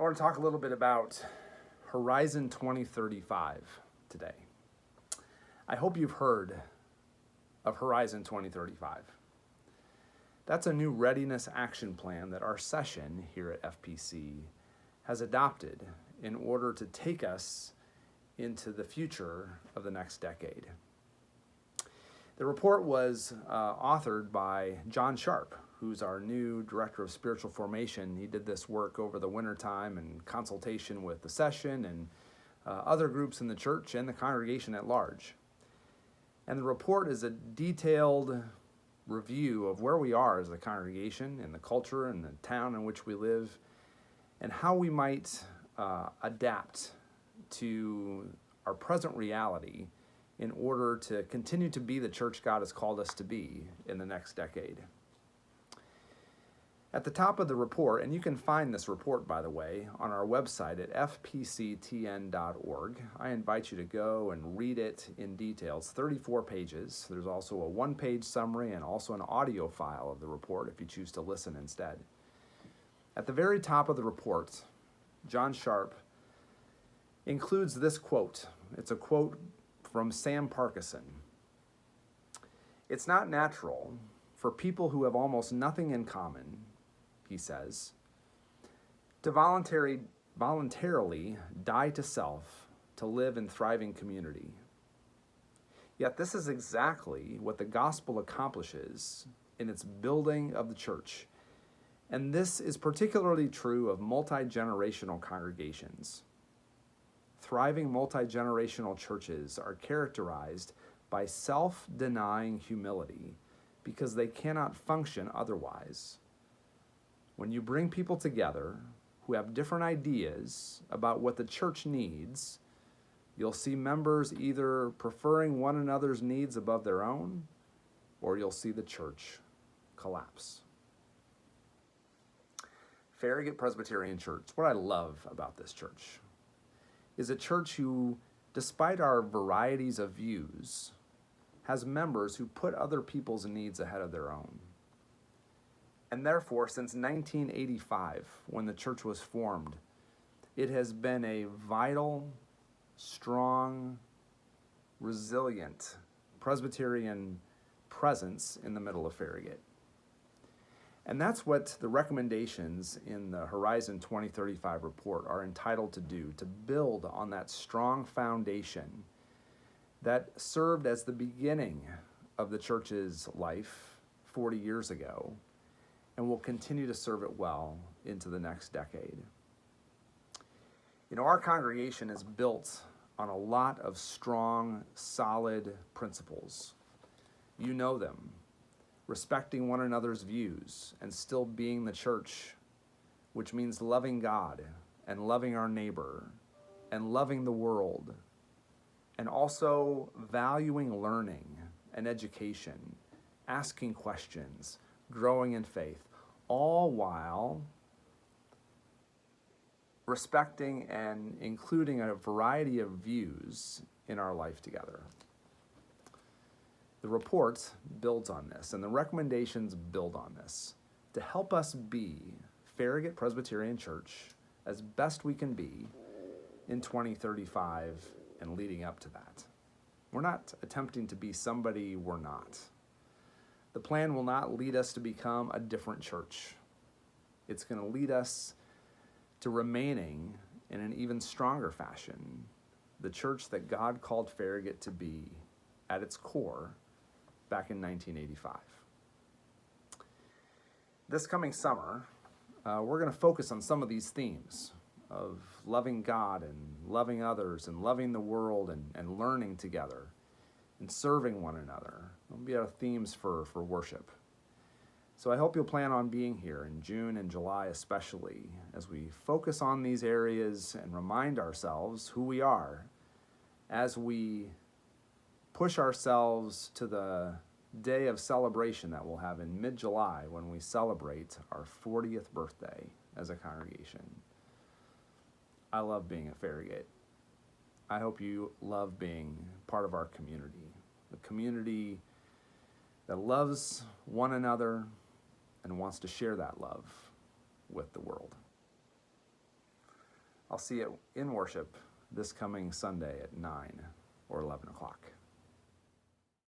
I want to talk a little bit about Horizon 2035 today. I hope you've heard of Horizon 2035. That's a new readiness action plan that our session here at FPC has adopted in order to take us into the future of the next decade. The report was authored by John Sharp, who's our new Director of Spiritual Formation. He did this work over the wintertime in consultation with the session and other groups in the church and the congregation at large. And the report is a detailed review of where we are as a congregation and the culture and the town in which we live and how we might adapt to our present reality in order to continue to be the church God has called us to be in the next decade. At the top of the report, and you can find this report, by the way, on our website at fpctn.org. I invite you to go and read it in detail. It's 34 pages. There's also a one-page summary and also an audio file of the report if you choose to listen instead. At the very top of the report, John Sharp includes this quote. It's a quote from Sam Parkinson. "It's not natural for people who have almost nothing in common," he says, "to voluntarily die to self to live in thriving community. Yet this is exactly what the gospel accomplishes in its building of the church. And this is particularly true of multi-generational congregations. Thriving multi-generational churches are characterized by self-denying humility because they cannot function otherwise. When you bring people together who have different ideas about what the church needs, you'll see members either preferring one another's needs above their own, or you'll see the church collapse." Farragut Presbyterian Church, what I love about this church is a church who, despite our varieties of views, has members who put other people's needs ahead of their own. And therefore, since 1985, when the church was formed, it has been a vital, strong, resilient Presbyterian presence in the middle of Farragut. And that's what the recommendations in the Horizon 2035 report are entitled to do, to build on that strong foundation that served as the beginning of the church's life 40 years ago and will continue to serve it well into the next decade. You know, our congregation is built on a lot of strong, solid principles. You know them. Respecting one another's views and still being the church, which means loving God and loving our neighbor and loving the world, and also valuing learning and education, asking questions, growing in faith, all while respecting and including a variety of views in our life together. The report builds on this, and the recommendations build on this to help us be Farragut Presbyterian Church as best we can be in 2035 and leading up to that. We're not attempting to be somebody we're not. The plan will not lead us to become a different church. It's going to lead us to remaining in an even stronger fashion the church that God called Farragut to be at its core back in 1985. This coming summer, we're going to focus on some of these themes of loving God and loving others and loving the world and learning together and serving one another. There'll be our themes for worship. So I hope you'll plan on being here in June and July especially as we focus on these areas and remind ourselves who we are as we push ourselves to the day of celebration that we'll have in mid-July when we celebrate our 40th birthday as a congregation. I love being at Farragut. I hope you love being part of our community, a community that loves one another and wants to share that love with the world. I'll see you in worship this coming Sunday at 9 or 11 o'clock.